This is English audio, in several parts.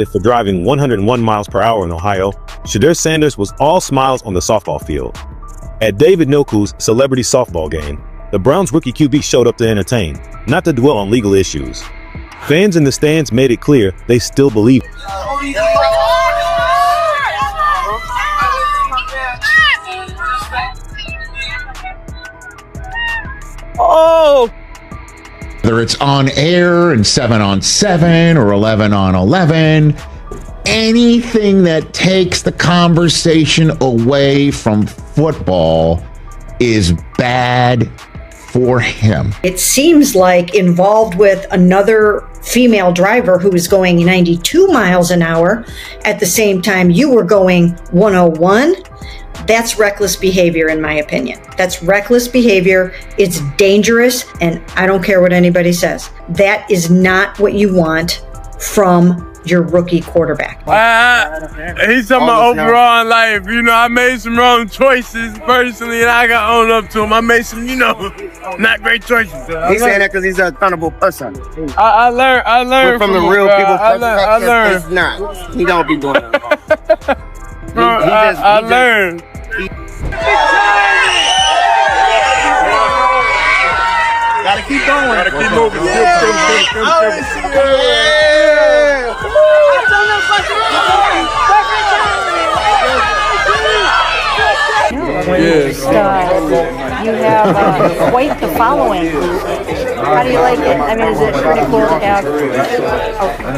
for driving 101 miles per hour in Ohio, Shedeur Sanders was all smiles on the softball field. At David Noku's celebrity softball game, the Browns rookie QB showed up to entertain, not to dwell on legal issues. Fans in the stands made it clear they still believe. Oh! Whether it's on air and 7-on-7 or 11-on-11, anything that takes the conversation away from football is bad for him. It seems like involved with another female driver who was going 92 miles an hour at the same time you were going 101. That's reckless behavior, in my opinion. That's reckless behavior. It's dangerous, and I don't care what anybody says. That is not what you want from your rookie quarterback. He's talking about overall in life. You know, I made some wrong choices personally, and I got owned up to him. I made some, not great choices. He's saying that because he's a accountable person. I learned from the real people. I learned. It's not. He don't be doing that. I learned. Gotta keep going. Gotta keep moving. You have quite the following. How do you like it? I mean, is it pretty cool to have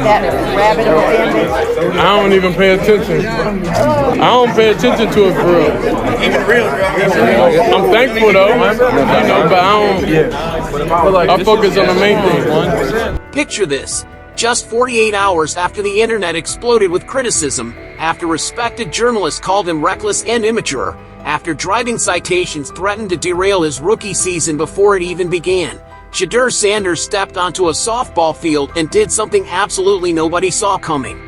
that rabid of a fan base? I don't even pay attention. I don't pay attention to it for real. Even real. I'm thankful though, but I focus on the main thing. Picture this. Just 48 hours after the internet exploded with criticism, after respected journalists called him reckless and immature, after driving citations threatened to derail his rookie season before it even began, Shedeur Sanders stepped onto a softball field and did something absolutely nobody saw coming.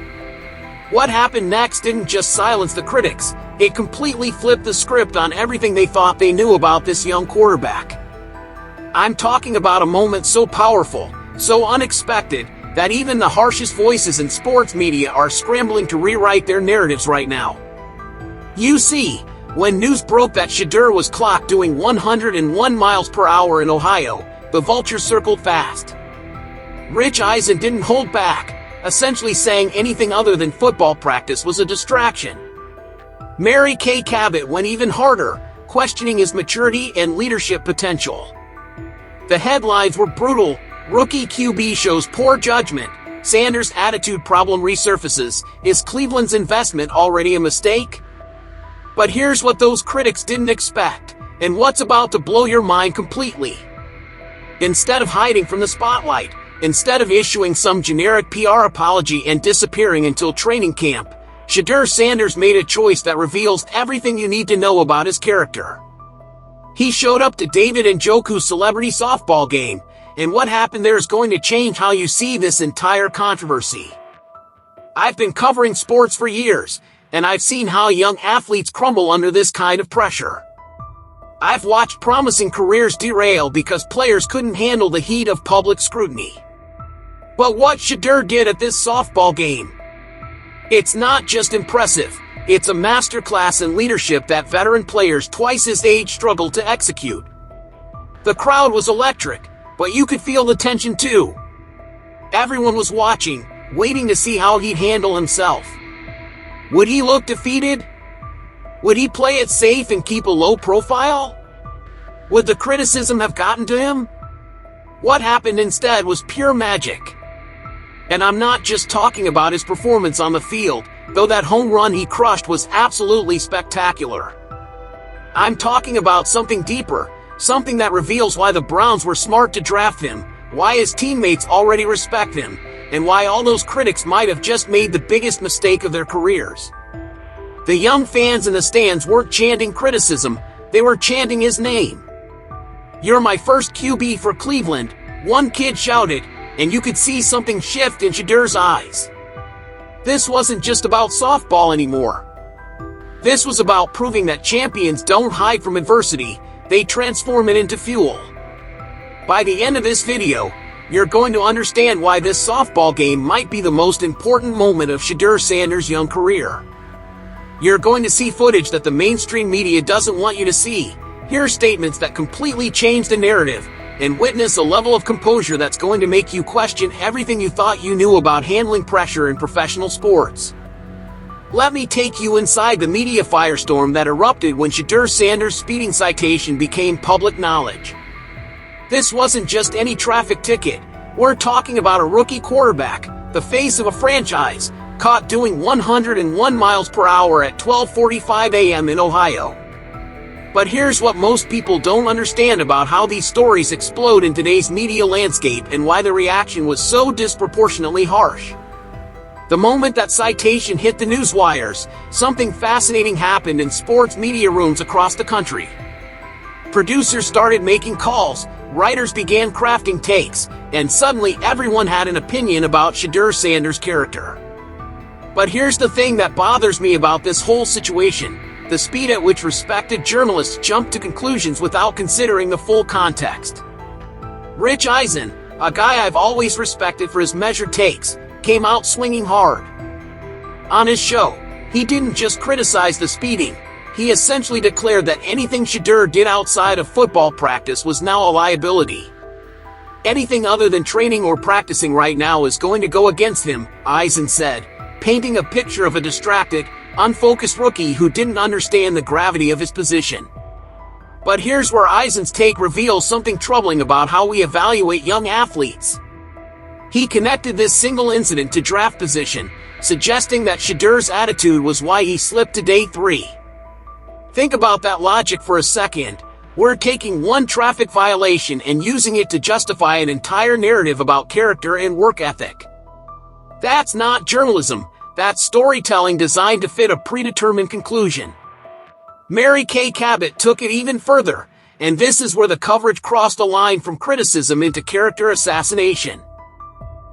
What happened next didn't just silence the critics, it completely flipped the script on everything they thought they knew about this young quarterback. I'm talking about a moment so powerful, so unexpected, that even the harshest voices in sports media are scrambling to rewrite their narratives right now. You see, when news broke that Shedeur was clocked doing 101 miles per hour in Ohio, the vultures circled fast. Rich Eisen didn't hold back, essentially saying anything other than football practice was a distraction. Mary Kay Cabot went even harder, questioning his maturity and leadership potential. The headlines were brutal. Rookie QB shows poor judgment. Sanders' attitude problem resurfaces. Is Cleveland's investment already a mistake? But here's what those critics didn't expect, and what's about to blow your mind completely. Instead of hiding from the spotlight, instead of issuing some generic PR apology and disappearing until training camp, Shedeur Sanders made a choice that reveals everything you need to know about his character. He showed up to David Njoku's celebrity softball game, and what happened there is going to change how you see this entire controversy. I've been covering sports for years, and I've seen how young athletes crumble under this kind of pressure. I've watched promising careers derail because players couldn't handle the heat of public scrutiny. But what Shedeur did at this softball game, it's not just impressive, it's a masterclass in leadership that veteran players twice his age struggled to execute. The crowd was electric, but you could feel the tension too. Everyone was watching, waiting to see how he'd handle himself. Would he look defeated? Would he play it safe and keep a low profile? Would the criticism have gotten to him? What happened instead was pure magic. And I'm not just talking about his performance on the field, though that home run he crushed was absolutely spectacular. I'm talking about something deeper, something that reveals why the Browns were smart to draft him, why his teammates already respect him, and why all those critics might have just made the biggest mistake of their careers. The young fans in the stands weren't chanting criticism, they were chanting his name. "You're my first QB for Cleveland," one kid shouted, and you could see something shift in Shedeur's eyes. This wasn't just about softball anymore. This was about proving that champions don't hide from adversity, they transform it into fuel. By the end of this video, you're going to understand why this softball game might be the most important moment of Shedeur Sanders' young career. You're going to see footage that the mainstream media doesn't want you to see, hear statements that completely change the narrative, and witness a level of composure that's going to make you question everything you thought you knew about handling pressure in professional sports. Let me take you inside the media firestorm that erupted when Shedeur Sanders' speeding citation became public knowledge. This wasn't just any traffic ticket. We're talking about a rookie quarterback, the face of a franchise, caught doing 101 miles per hour at 12:45 a.m. in Ohio. But here's what most people don't understand about how these stories explode in today's media landscape and why the reaction was so disproportionately harsh. The moment that citation hit the news wires, something fascinating happened in sports media rooms across the country. Producers started making calls, writers began crafting takes, and suddenly everyone had an opinion about Shedeur Sanders' character. But here's the thing that bothers me about this whole situation: the speed at which respected journalists jumped to conclusions without considering the full context. Rich Eisen, a guy I've always respected for his measured takes, came out swinging hard. On his show, he didn't just criticize the speeding. He essentially declared that anything Shedeur did outside of football practice was now a liability. Anything other than training or practicing right now is going to go against him, Eisen said, painting a picture of a distracted, unfocused rookie who didn't understand the gravity of his position. But here's where Eisen's take reveals something troubling about how we evaluate young athletes. He connected this single incident to draft position, suggesting that Shedeur's attitude was why he slipped to day 3. Think about that logic for a second. We're taking one traffic violation and using it to justify an entire narrative about character and work ethic. That's not journalism, that's storytelling designed to fit a predetermined conclusion. Mary Kay Cabot took it even further, and this is where the coverage crossed a line from criticism into character assassination.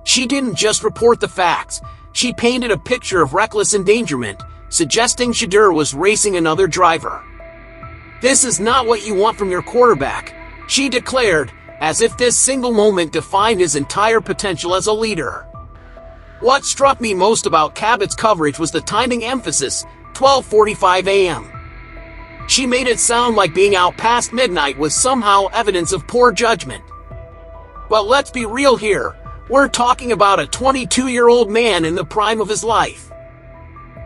She didn't just report the facts, she painted a picture of reckless endangerment, suggesting Shedeur was racing another driver. "This is not what you want from your quarterback," she declared, as if this single moment defined his entire potential as a leader. What struck me most about Cabot's coverage was the timing emphasis, 12:45 a.m. She made it sound like being out past midnight was somehow evidence of poor judgment. But let's be real here, we're talking about a 22-year-old man in the prime of his life.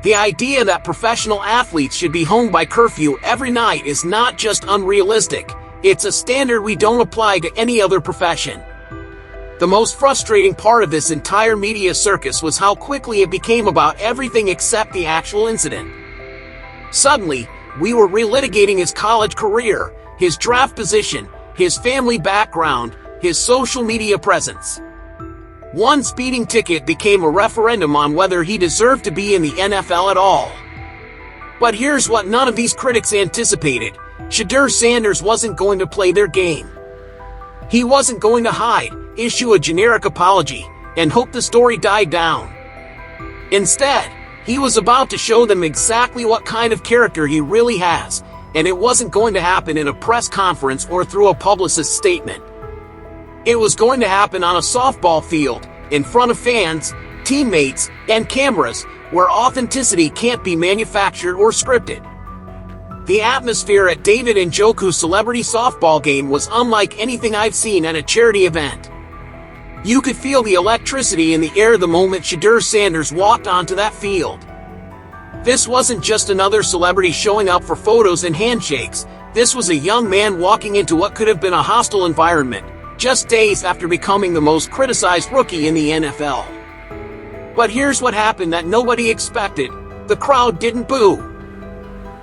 The idea that professional athletes should be home by curfew every night is not just unrealistic, it's a standard we don't apply to any other profession. The most frustrating part of this entire media circus was how quickly it became about everything except the actual incident. Suddenly, we were relitigating his college career, his draft position, his family background, his social media presence. One speeding ticket became a referendum on whether he deserved to be in the NFL at all. But here's what none of these critics anticipated: Shedeur Sanders wasn't going to play their game. He wasn't going to hide, issue a generic apology, and hope the story died down. Instead, he was about to show them exactly what kind of character he really has, and it wasn't going to happen in a press conference or through a publicist's statement. It was going to happen on a softball field, in front of fans, teammates, and cameras, where authenticity can't be manufactured or scripted. The atmosphere at David Njoku's celebrity softball game was unlike anything I've seen at a charity event. You could feel the electricity in the air the moment Shedeur Sanders walked onto that field. This wasn't just another celebrity showing up for photos and handshakes, this was a young man walking into what could have been a hostile environment, just days after becoming the most criticized rookie in the NFL. But here's what happened that nobody expected: the crowd didn't boo.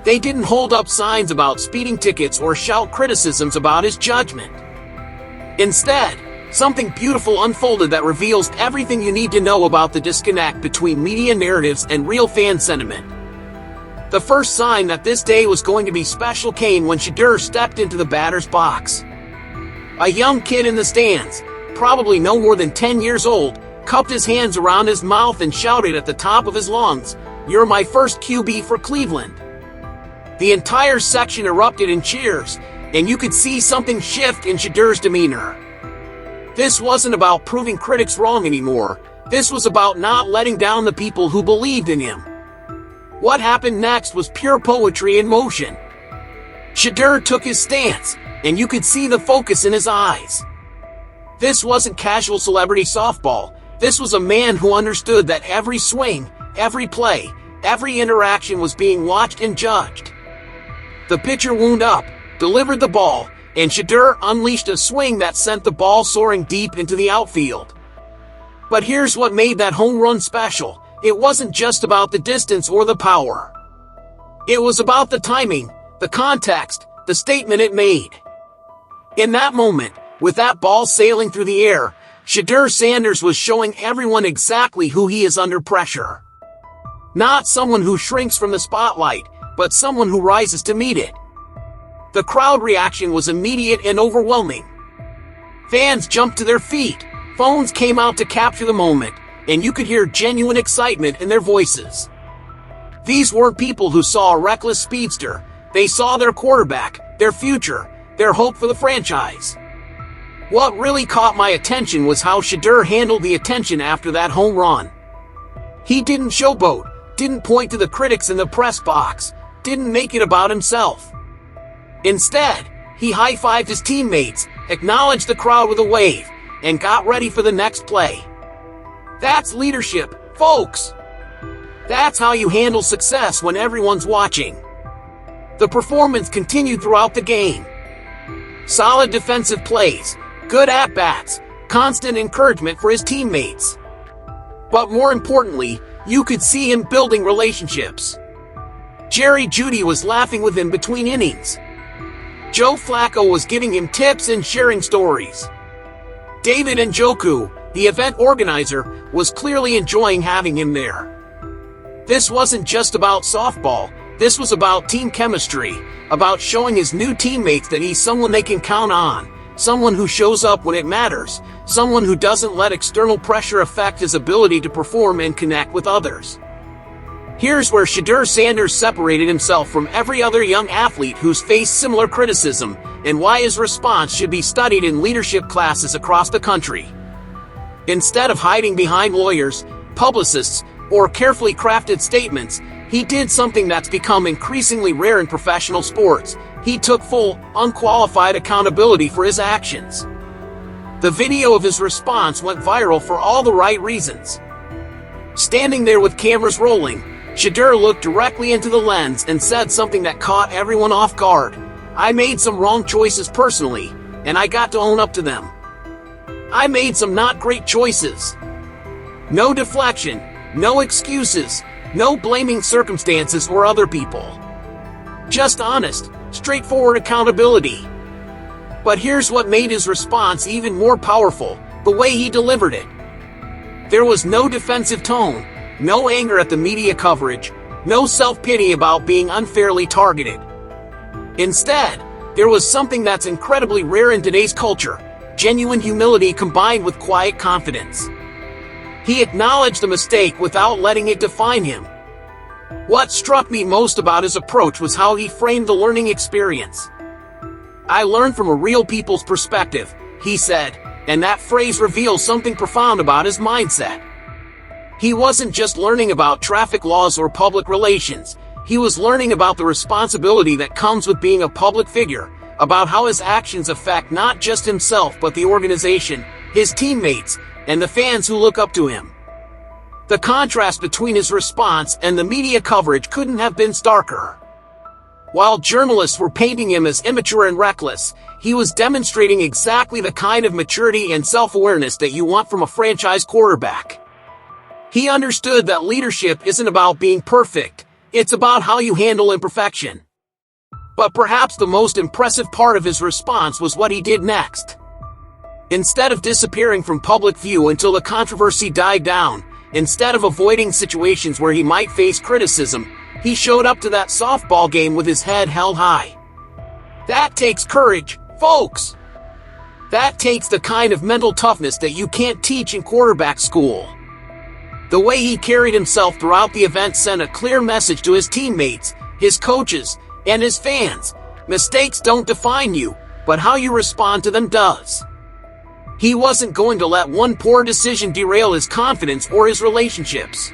They didn't hold up signs about speeding tickets or shout criticisms about his judgment. Instead, something beautiful unfolded that reveals everything you need to know about the disconnect between media narratives and real fan sentiment. The first sign that this day was going to be special came when Shedeur stepped into the batter's box. A young kid in the stands, probably no more than 10 years old, cupped his hands around his mouth and shouted at the top of his lungs, "You're my first QB for Cleveland." The entire section erupted in cheers, and you could see something shift in Shedeur's demeanor. This wasn't about proving critics wrong anymore. This was about not letting down the people who believed in him. What happened next was pure poetry in motion. Shedeur took his stance, and you could see the focus in his eyes. This wasn't casual celebrity softball. This was a man who understood that every swing, every play, every interaction was being watched and judged. The pitcher wound up, delivered the ball, and Shedeur unleashed a swing that sent the ball soaring deep into the outfield. But here's what made that home run special. It wasn't just about the distance or the power. It was about the timing, the context, the statement it made. In that moment, with that ball sailing through the air, Shedeur Sanders was showing everyone exactly who he is under pressure. Not someone who shrinks from the spotlight, but someone who rises to meet it. The crowd reaction was immediate and overwhelming. Fans jumped to their feet, phones came out to capture the moment, and you could hear genuine excitement in their voices. These weren't people who saw a reckless speedster. They saw their quarterback, their future, their hope for the franchise. What really caught my attention was how Shedeur handled the attention after that home run. He didn't showboat, didn't point to the critics in the press box, didn't make it about himself. Instead, he high-fived his teammates, acknowledged the crowd with a wave, and got ready for the next play. That's leadership, folks. That's how you handle success when everyone's watching. The performance continued throughout the game. Solid defensive plays, good at-bats, constant encouragement for his teammates. But more importantly, you could see him building relationships. Jerry Jeudy was laughing with him between innings. Joe Flacco was giving him tips and sharing stories. David Njoku, the event organizer, was clearly enjoying having him there. This wasn't just about softball. This was about team chemistry, about showing his new teammates that he's someone they can count on, someone who shows up when it matters, someone who doesn't let external pressure affect his ability to perform and connect with others. Here's where Shedeur Sanders separated himself from every other young athlete who's faced similar criticism, and why his response should be studied in leadership classes across the country. Instead of hiding behind lawyers, publicists, or carefully crafted statements, he did something that's become increasingly rare in professional sports. He took full, unqualified accountability for his actions. The video of his response went viral for all the right reasons. Standing there with cameras rolling, Shedeur looked directly into the lens and said something that caught everyone off guard. I made some wrong choices personally, and I got to own up to them. I made some not great choices. No deflection, no excuses, no blaming circumstances or other people. Just honest, straightforward accountability. But here's what made his response even more powerful, the way he delivered it. There was no defensive tone, no anger at the media coverage, no self-pity about being unfairly targeted. Instead, there was something that's incredibly rare in today's culture, genuine humility combined with quiet confidence. He acknowledged the mistake without letting it define him. What struck me most about his approach was how he framed the learning experience. I learned from a real people's perspective, he said, and that phrase reveals something profound about his mindset. He wasn't just learning about traffic laws or public relations. He was learning about the responsibility that comes with being a public figure, about how his actions affect not just himself but the organization, his teammates, and the fans who look up to him. The contrast between his response and the media coverage couldn't have been starker. While journalists were painting him as immature and reckless, he was demonstrating exactly the kind of maturity and self-awareness that you want from a franchise quarterback. He understood that leadership isn't about being perfect, it's about how you handle imperfection. But perhaps the most impressive part of his response was what he did next. Instead of disappearing from public view until the controversy died down, instead of avoiding situations where he might face criticism, he showed up to that softball game with his head held high. That takes courage, folks. That takes the kind of mental toughness that you can't teach in quarterback school. The way he carried himself throughout the event sent a clear message to his teammates, his coaches, and his fans. Mistakes don't define you, but how you respond to them does. He wasn't going to let one poor decision derail his confidence or his relationships.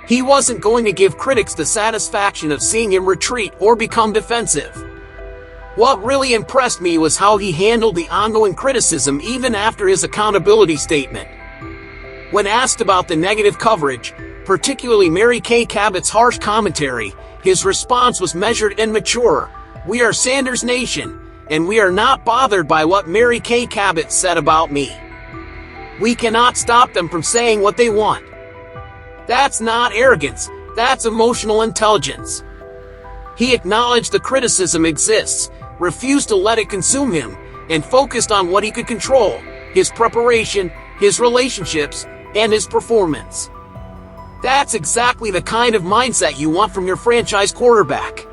He wasn't going to give critics the satisfaction of seeing him retreat or become defensive. What really impressed me was how he handled the ongoing criticism even after his accountability statement. When asked about the negative coverage, particularly Mary Kay Cabot's harsh commentary, his response was measured and mature. "We are Sanders Nation, and we are not bothered by what Mary Kay Cabot said about me. We cannot stop them from saying what they want." That's not arrogance, that's emotional intelligence. He acknowledged the criticism exists, refused to let it consume him, and focused on what he could control: his preparation, his relationships, and his performance. That's exactly the kind of mindset you want from your franchise quarterback.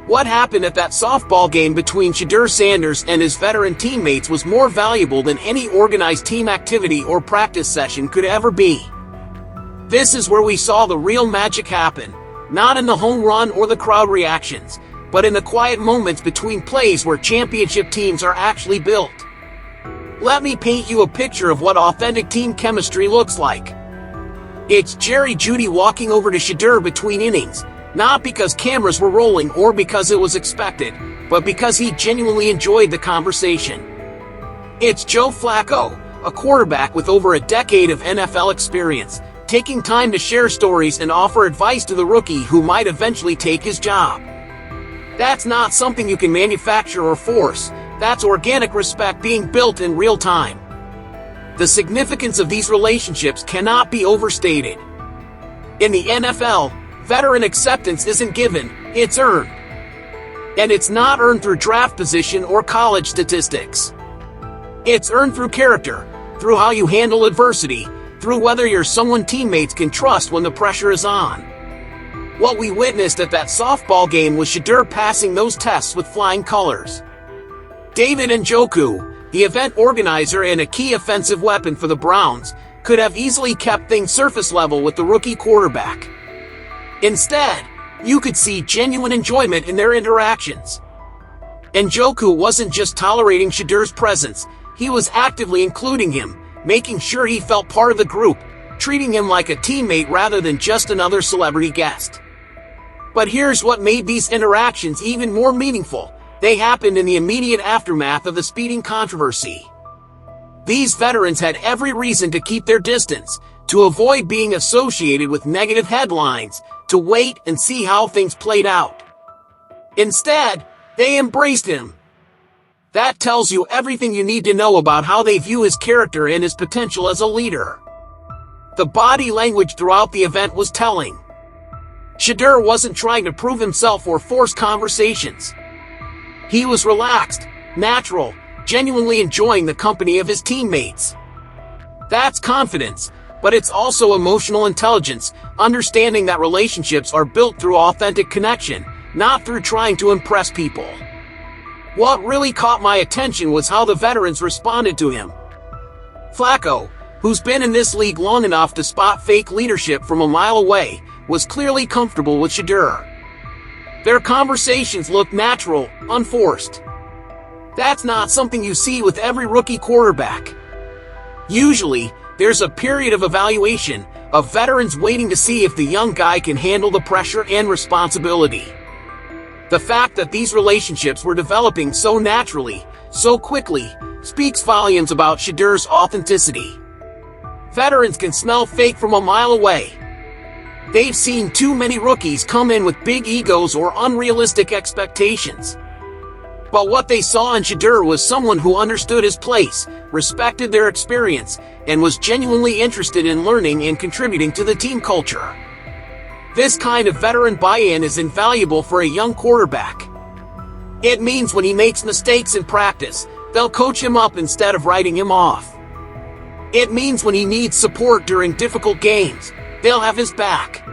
What happened at that softball game between Shedeur Sanders and his veteran teammates was more valuable than any organized team activity or practice session could ever be. This is where we saw the real magic happen, not in the home run or the crowd reactions, but in the quiet moments between plays where championship teams are actually built. Let me paint you a picture of what authentic team chemistry looks like. It's Jerry Jeudy walking over to Shedeur between innings, not because cameras were rolling or because it was expected, but because he genuinely enjoyed the conversation. It's Joe Flacco, a quarterback with over a decade of NFL experience, taking time to share stories and offer advice to the rookie who might eventually take his job. That's not something you can manufacture or force. That's organic respect being built in real time. The significance of these relationships cannot be overstated. In the NFL, veteran acceptance isn't given, it's earned. And it's not earned through draft position or college statistics. It's earned through character, through how you handle adversity, through whether you're someone teammates can trust when the pressure is on. What we witnessed at that softball game was Shedeur passing those tests with flying colors. David Njoku, the event organizer and a key offensive weapon for the Browns, could have easily kept things surface level with the rookie quarterback. Instead, you could see genuine enjoyment in their interactions. Njoku wasn't just tolerating Shedeur's presence, he was actively including him, making sure he felt part of the group, treating him like a teammate rather than just another celebrity guest. But here's what made these interactions even more meaningful. They happened in the immediate aftermath of the speeding controversy. These veterans had every reason to keep their distance, to avoid being associated with negative headlines, to wait and see how things played out. Instead, they embraced him. That tells you everything you need to know about how they view his character and his potential as a leader. The body language throughout the event was telling. Shedeur wasn't trying to prove himself or force conversations. He was relaxed, natural, genuinely enjoying the company of his teammates. That's confidence, but it's also emotional intelligence, understanding that relationships are built through authentic connection, not through trying to impress people. What really caught my attention was how the veterans responded to him. Flacco, who's been in this league long enough to spot fake leadership from a mile away, was clearly comfortable with Shedeur. Their conversations looked natural, unforced. That's not something you see with every rookie quarterback. Usually, there's a period of evaluation, of veterans waiting to see if the young guy can handle the pressure and responsibility. The fact that these relationships were developing so naturally, so quickly, speaks volumes about Shedeur's authenticity. Veterans can smell fake from a mile away. They've seen too many rookies come in with big egos or unrealistic expectations. But what they saw in Shedeur was someone who understood his place, respected their experience, and was genuinely interested in learning and contributing to the team culture. This kind of veteran buy-in is invaluable for a young quarterback. It means when he makes mistakes in practice, they'll coach him up instead of writing him off. It means when he needs support during difficult games, they'll have his back.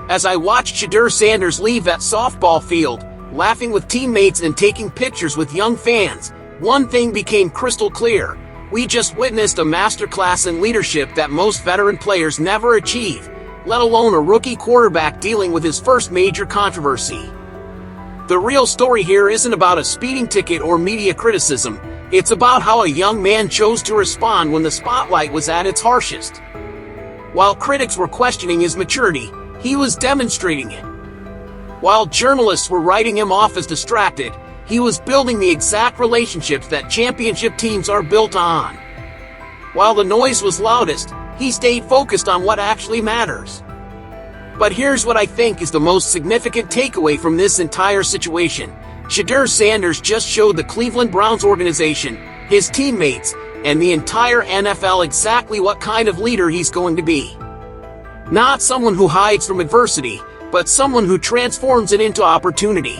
As I watched Shedeur Sanders leave that softball field, laughing with teammates and taking pictures with young fans, one thing became crystal clear. We just witnessed a masterclass in leadership that most veteran players never achieve, let alone a rookie quarterback dealing with his first major controversy. The real story here isn't about a speeding ticket or media criticism, It's about how a young man chose to respond when the spotlight was at its harshest. While critics were questioning his maturity, he was demonstrating it. While journalists were writing him off as distracted, he was building the exact relationships that championship teams are built on. While the noise was loudest, he stayed focused on what actually matters. But here's what I think is the most significant takeaway from this entire situation. Shedeur Sanders just showed the Cleveland Browns organization, his teammates, and the entire NFL exactly what kind of leader he's going to be. Not someone who hides from adversity, but someone who transforms it into opportunity.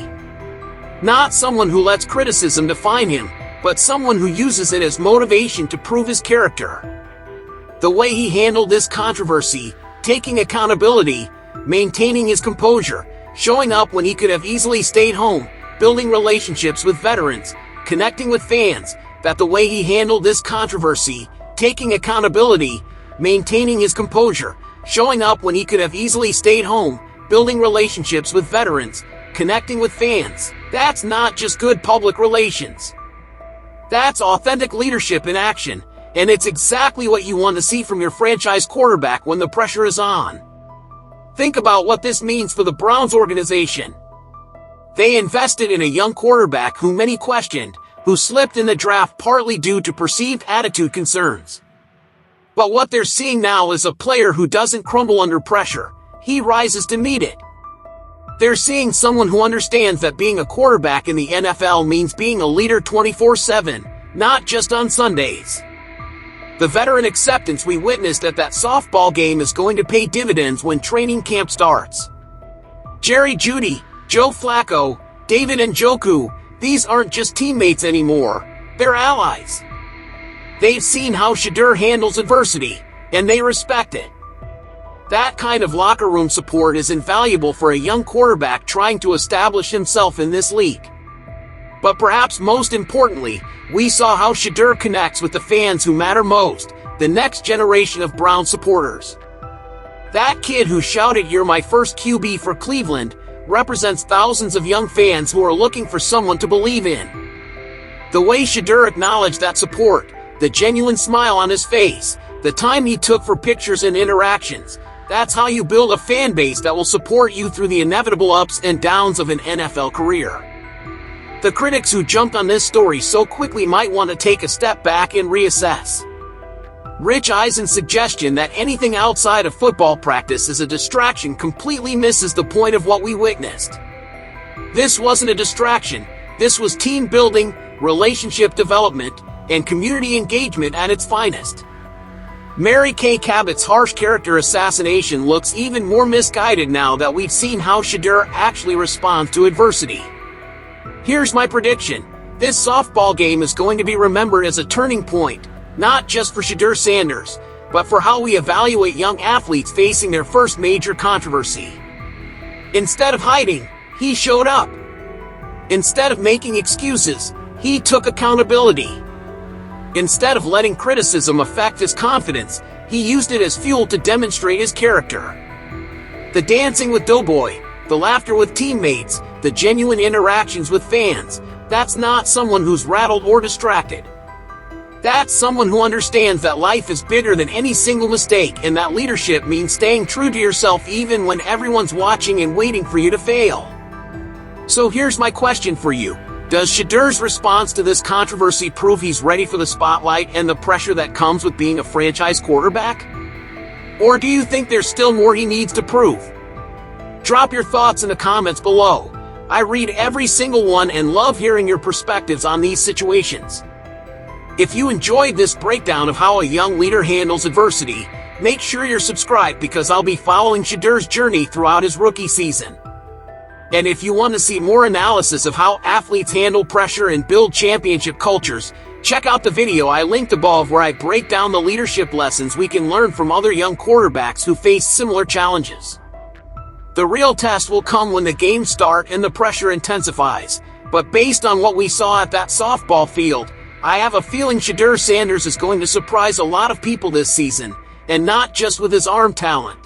Not someone who lets criticism define him, but someone who uses it as motivation to prove his character. The way he handled this controversy, taking accountability, maintaining his composure, showing up when he could have easily stayed home, building relationships with veterans, connecting with fans, that the way he handled this controversy, taking accountability, maintaining his composure, showing up when he could have easily stayed home, building relationships with veterans, connecting with fans, that's not just good public relations. That's authentic leadership in action, and it's exactly what you want to see from your franchise quarterback when the pressure is on. Think about what this means for the Browns organization. They invested in a young quarterback who many questioned, who slipped in the draft partly due to perceived attitude concerns. But what they're seeing now is a player who doesn't crumble under pressure. He rises to meet it. They're seeing someone who understands that being a quarterback in the NFL means being a leader 24/7, not just on Sundays. The veteran acceptance we witnessed at that softball game is going to pay dividends when training camp starts. Jerry Jeudy, Joe Flacco, David Njoku, these aren't just teammates anymore, they're allies. They've seen how Shedeur handles adversity, and they respect it. That kind of locker room support is invaluable for a young quarterback trying to establish himself in this league. But perhaps most importantly, we saw how Shedeur connects with the fans who matter most, the next generation of Brown supporters. That kid who shouted, "You're my first QB for Cleveland," represents thousands of young fans who are looking for someone to believe in. The way Shedeur acknowledged that support, the genuine smile on his face, the time he took for pictures and interactions, that's how you build a fan base that will support you through the inevitable ups and downs of an NFL career. The critics who jumped on this story so quickly might want to take a step back and reassess. Rich Eisen's suggestion that anything outside of football practice is a distraction completely misses the point of what we witnessed. This wasn't a distraction, this was team building, relationship development, and community engagement at its finest. Mary Kay Cabot's harsh character assassination looks even more misguided now that we've seen how Shedeur actually responds to adversity. Here's my prediction. This softball game is going to be remembered as a turning point, not just for Shedeur Sanders, but for how we evaluate young athletes facing their first major controversy. Instead of hiding, he showed up. Instead of making excuses, he took accountability. Instead of letting criticism affect his confidence, he used it as fuel to demonstrate his character. The dancing with Doughboy, the laughter with teammates, the genuine interactions with fans, that's not someone who's rattled or distracted. That's someone who understands that life is bigger than any single mistake and that leadership means staying true to yourself even when everyone's watching and waiting for you to fail. So here's my question for you. Does Shedeur's response to this controversy prove he's ready for the spotlight and the pressure that comes with being a franchise quarterback? Or do you think there's still more he needs to prove? Drop your thoughts in the comments below. I read every single one and love hearing your perspectives on these situations. If you enjoyed this breakdown of how a young leader handles adversity, make sure you're subscribed because I'll be following Shedeur's journey throughout his rookie season. And if you want to see more analysis of how athletes handle pressure and build championship cultures, check out the video I linked above where I break down the leadership lessons we can learn from other young quarterbacks who face similar challenges. The real test will come when the games start and the pressure intensifies, but based on what we saw at that softball field, I have a feeling Shedeur Sanders is going to surprise a lot of people this season, and not just with his arm talent.